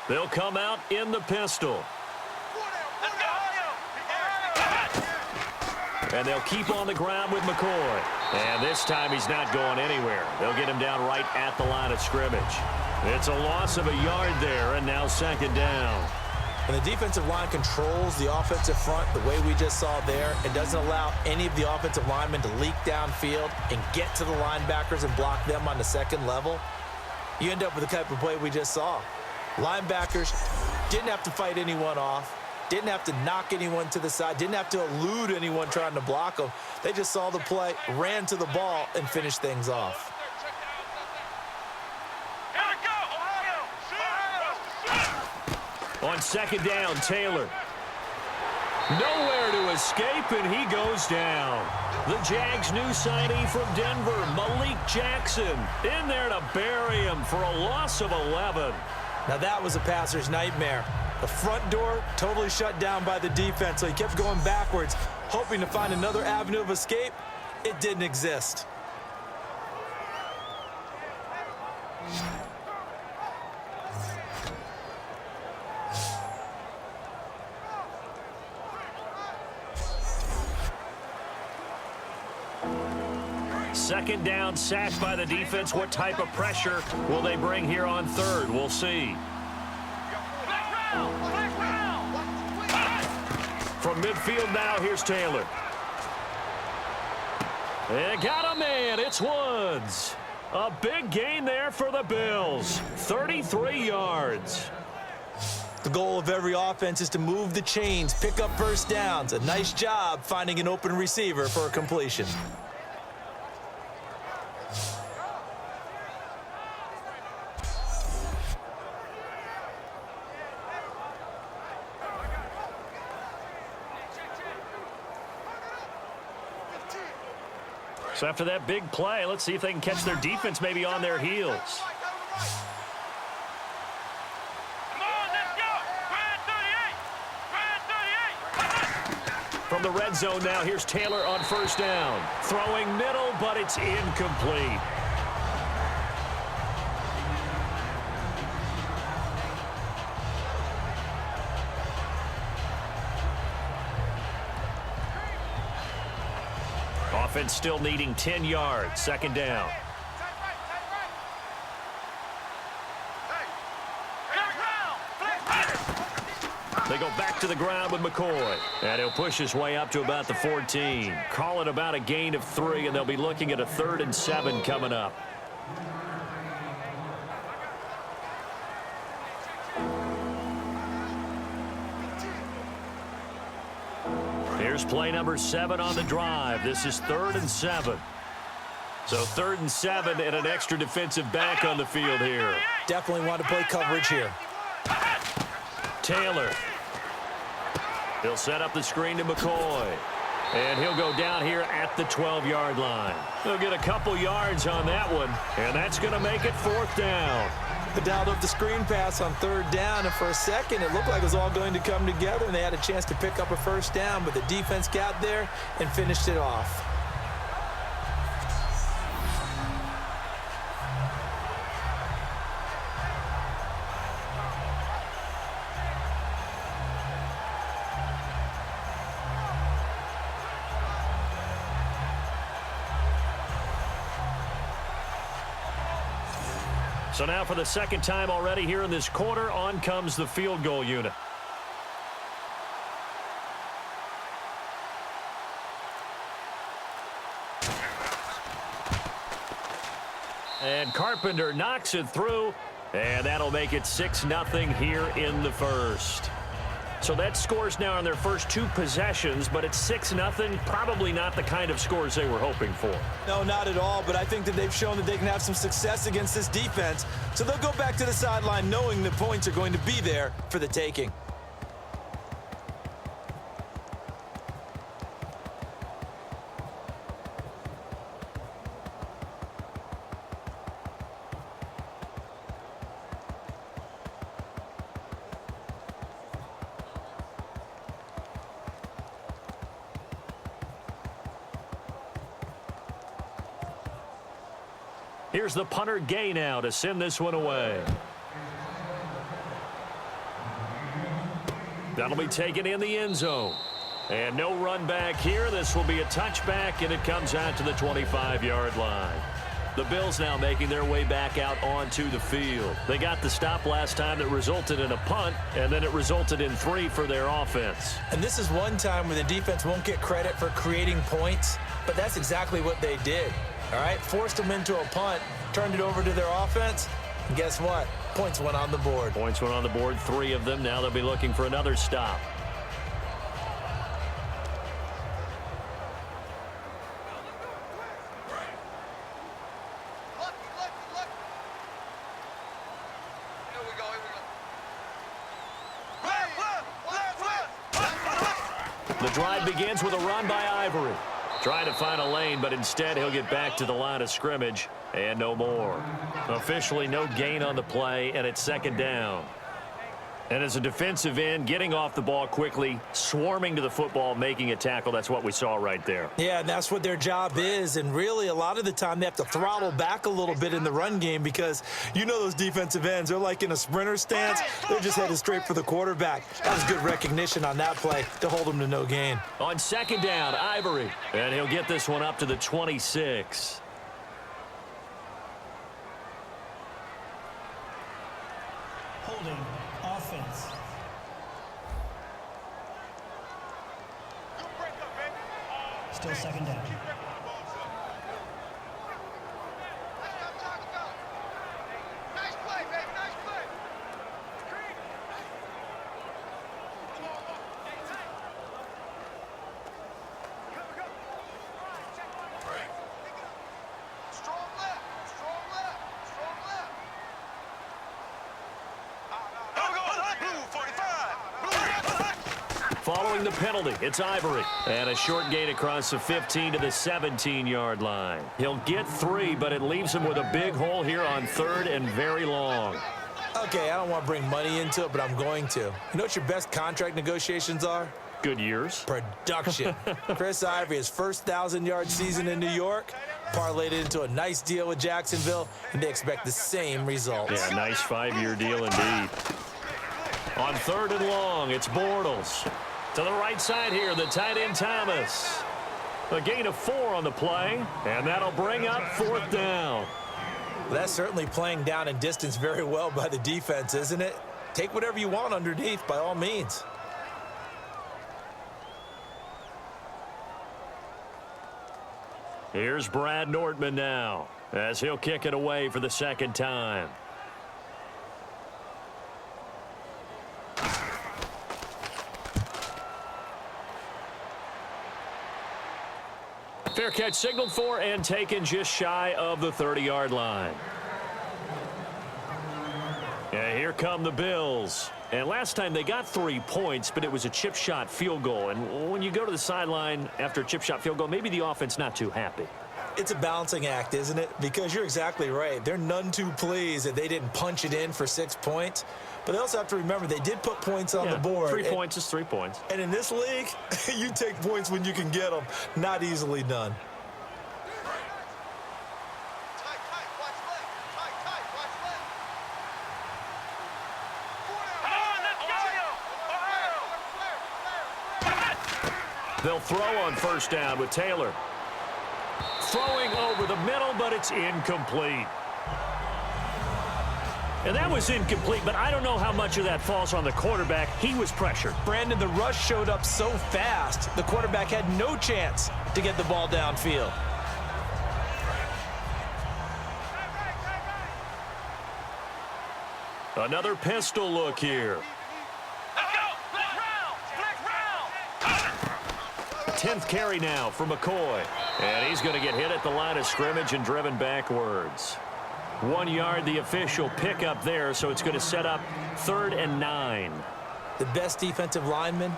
They'll come out in the pistol. And they'll keep on the ground with McCoy. And this time he's not going anywhere. They'll get him down right at the line of scrimmage. It's a loss of a yard there, and now second down. When the defensive line controls the offensive front the way we just saw there, it doesn't allow any of the offensive linemen to leak downfield and get to the linebackers and block them on the second level. You end up with the type of play we just saw. Linebackers didn't have to fight anyone off, didn't have to knock anyone to the side, didn't have to elude anyone trying to block them. They just saw the play, ran to the ball, and finished things off. On second down, Taylor. Nowhere to escape, and he goes down. The Jags' new signee from Denver, Malik Jackson, in there to bury him for a loss of 11. Now that was a passer's nightmare. The front door totally shut down by the defense, so he kept going backwards, hoping to find another avenue of escape. It didn't exist. Second down, sacked by the defense. What type of pressure will they bring here on third? We'll see. From midfield now, here's Taylor. And got a man. It's Woods. A big gain there for the Bills. 33 yards. The goal of every offense is to move the chains, pick up first downs. A nice job finding an open receiver for a completion. So after that big play, let's see if they can catch their defense maybe on their heels. From the red zone now, here's Taylor on first down. Throwing middle, but it's incomplete. Offense still needing 10 yards. Second down. They go back to the ground with McCoy. And he'll push his way up to about the 14. Call it about a gain of 3, and they'll be looking at a 3rd and 7 coming up. Here's play number 7 on the drive. This is 3rd and 7. So 3rd and 7 and an extra defensive back on the field here. Definitely want to play coverage here. Taylor. He'll set up the screen to McCoy. And he'll go down here at the 12-yard line. He'll get a couple yards on that one. And that's going to make it 4th down. They dialed up the screen pass on 3rd down, and for a second it looked like it was all going to come together, and they had a chance to pick up a first down, but the defense got there and finished it off. So now for the second time already here in this quarter, on comes the field goal unit. And Carpenter knocks it through, and that'll make it 6-0 here in the first. So that scores now on their first 2 possessions, but it's 6-0. Probably not the kind of scores they were hoping for. No, not at all, but I think that they've shown that they can have some success against this defense. So they'll go back to the sideline knowing the points are going to be there for the taking. Here's the punter Gay now to send this one away. That'll be taken in the end zone. And no run back here. This will be a touchback, and it comes out to the 25-yard line. The Bills now making their way back out onto the field. They got the stop last time that resulted in a punt, and then it resulted in 3 for their offense. And this is one time where the defense won't get credit for creating points, but that's exactly what they did. All right, forced them into a punt, turned it over to their offense, and guess what? Points went on the board. Points went on the board, 3 of them. Now they'll be looking for another stop. The drive begins with a run by Ivory. Trying to find a lane, but instead he'll get back to the line of scrimmage and no more. Officially no gain on the play, and it's second down. And as a defensive end, getting off the ball quickly, swarming to the football, making a tackle, that's what we saw right there. Yeah, and that's what their job is. And really, a lot of the time, they have to throttle back a little bit in the run game because you know those defensive ends, they're like in a sprinter stance. They're just headed straight for the quarterback. That was good recognition on that play to hold them to no gain. On second down, Ivory. And he'll get this one up to the 26. Holding. Offense. Still second down. Nice play, baby. Nice play. Strong left. Strong left. Strong left. Following the penalty, it's Ivory. And a short gain across the 15 to the 17-yard line. He'll get 3, but it leaves him with a big hole here on 3rd and very long. Okay, I don't want to bring money into it, but I'm going to. You know what your best contract negotiations are? Good years. Production. Chris Ivory, his first 1,000-yard season in New York, parlayed it into a nice deal with Jacksonville, and they expect the same results. Yeah, nice 5-year deal indeed. On 3rd and long, it's Bortles. To the right side here, the tight end Thomas. A gain of 4 on the play, and that'll bring up 4th down. Well, that's certainly playing down in distance very well by the defense, isn't it? Take whatever you want underneath, by all means. Here's Brad Nortman now, as he'll kick it away for the second time. Fair catch signaled for and taken just shy of the 30-yard line. And here come the Bills. And last time they got 3 points, but it was a chip shot field goal. And when you go to the sideline after a chip shot field goal, maybe the offense not too happy. It's a balancing act, isn't it? Because you're exactly right. They're none too pleased that they didn't punch it in for 6 points. But they also have to remember they did put points on the board. 3 points is 3 points. And in this league, you take points when you can get them. Not easily done. They'll throw on first down with Taylor. Throwing over the middle, but it's incomplete. And that was incomplete, but I don't know how much of that falls on the quarterback. He was pressured. Brandon, the rush showed up so fast, the quarterback had no chance to get the ball downfield. Another pistol look here. 10th carry now for McCoy. And he's going to get hit at the line of scrimmage and driven backwards. 1 yard, the official pickup there, so it's going to set up 3rd and 9. The best defensive linemen,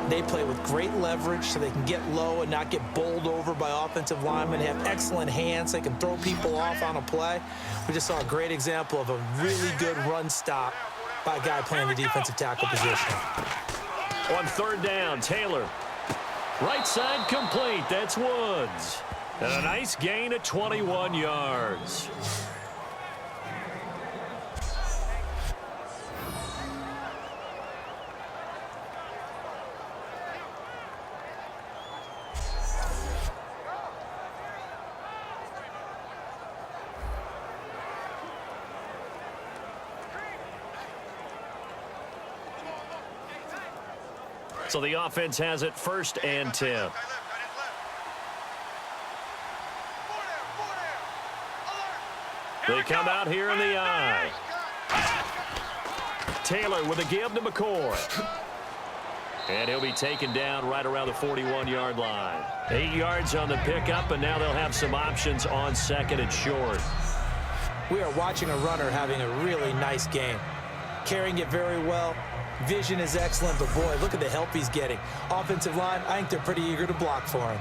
they play with great leverage so they can get low and not get bowled over by offensive linemen. They have excellent hands. They can throw people off on a play. We just saw a great example of a really good run stop by a guy playing the defensive tackle position. On 3rd down, Taylor. Right side complete. That's Woods. And a nice gain of 21 yards. So the offense has it 1st and 10. They come out here in the eye. Taylor with a give to McCoy. And he'll be taken down right around the 41-yard line. 8 yards on the pickup, and now they'll have some options on 2nd and short. We are watching a runner having a really nice game. Carrying it very well. Vision is excellent, but boy, look at the help he's getting. Offensive line, I think they're pretty eager to block for him.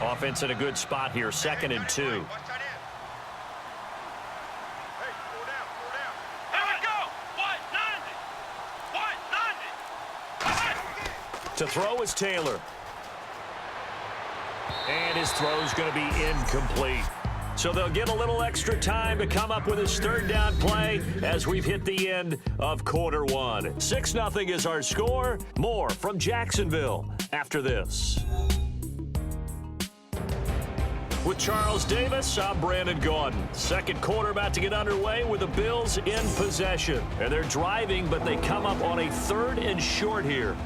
Offense in a good spot here, 2nd and 2. To throw is Taylor. And his throw is going to be incomplete. So they'll get a little extra time to come up with his 3rd down play as we've hit the end of quarter 1. 6-0 is our score. More from Jacksonville after this. With Charles Davis, I'm Brandon Gaudin. 2nd quarter about to get underway with the Bills in possession. And they're driving, but they come up on a 3rd and short here.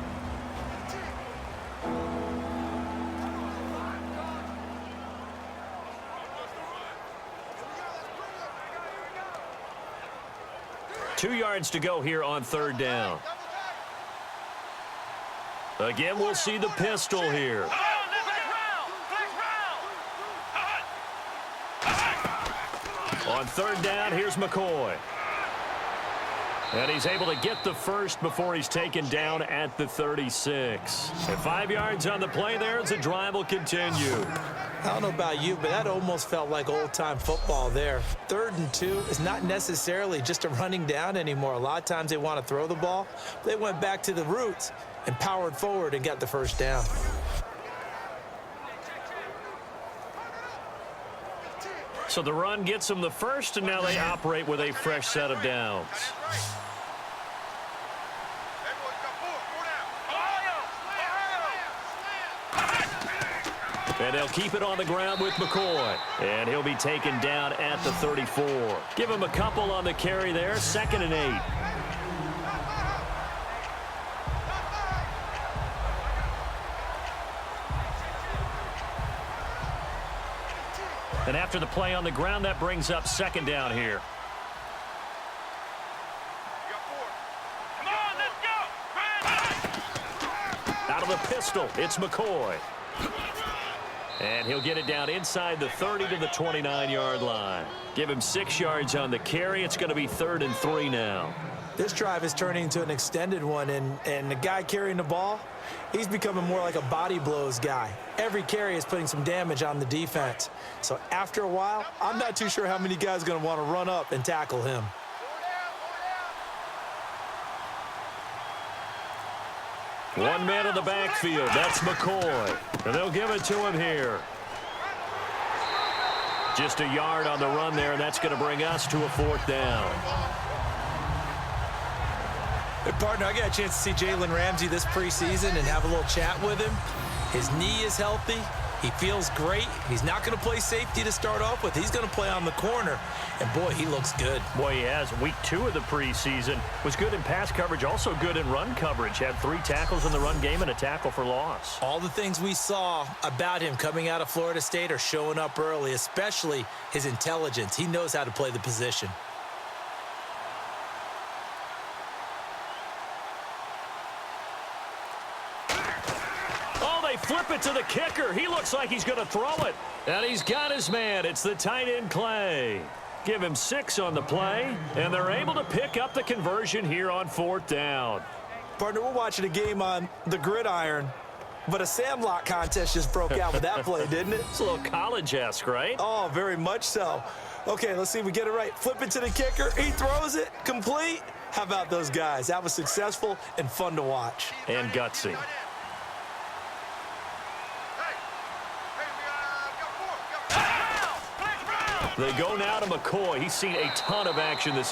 Two yards to go here on 3rd down. Again, we'll see the pistol here. On 3rd down, here's McCoy. And he's able to get the first before he's taken down at the 36. And 5 yards on the play there as the drive will continue. I don't know about you, but that almost felt like old-time football there. 3rd and 2 is not necessarily just a running down anymore. A lot of times they want to throw the ball. They went back to the roots and powered forward and got the 1st down. So the run gets them the first, and now they operate with a fresh set of downs. And they'll keep it on the ground with McCoy. And he'll be taken down at the 34. Give him a couple on the carry there. 2nd and 8. And after the play on the ground, that brings up 2nd down here. Out of the pistol, it's McCoy. And he'll get it down inside the 30 to the 29-yard line. Give him 6 yards on the carry. It's going to be 3rd and 3 now. This drive is turning into an extended one, and the guy carrying the ball, he's becoming more like a body blows guy. Every carry is putting some damage on the defense. So after a while, I'm not too sure how many guys are going to want to run up and tackle him. One man in the backfield. That's McCoy. And they'll give it to him here. Just a yard on the run there, and that's going to bring us to a 4th down. Hey, partner, I got a chance to see Jalen Ramsey this preseason and have a little chat with him. His knee is healthy. He feels great. He's not going to play safety to start off with. He's going to play on the corner. And, boy, he looks good. Boy, he has. Week 2 of the preseason was good in pass coverage, also good in run coverage. Had 3 tackles in the run game and a tackle for loss. All the things we saw about him coming out of Florida State are showing up early, especially his intelligence. He knows how to play the position. Flip it to the kicker. He looks like he's going to throw it. And he's got his man. It's the tight end, Clay. Give him 6 on the play, and they're able to pick up the conversion here on 4th down. Partner, we're watching a game on the gridiron, but a Sandlot contest just broke out with that play, didn't it? It's a little college-esque, right? Oh, very much so. Okay, let's see if we get it right. Flip it to the kicker. He throws it. Complete. How about those guys? That was successful and fun to watch. And gutsy. They go now to McCoy. He's seen a ton of action this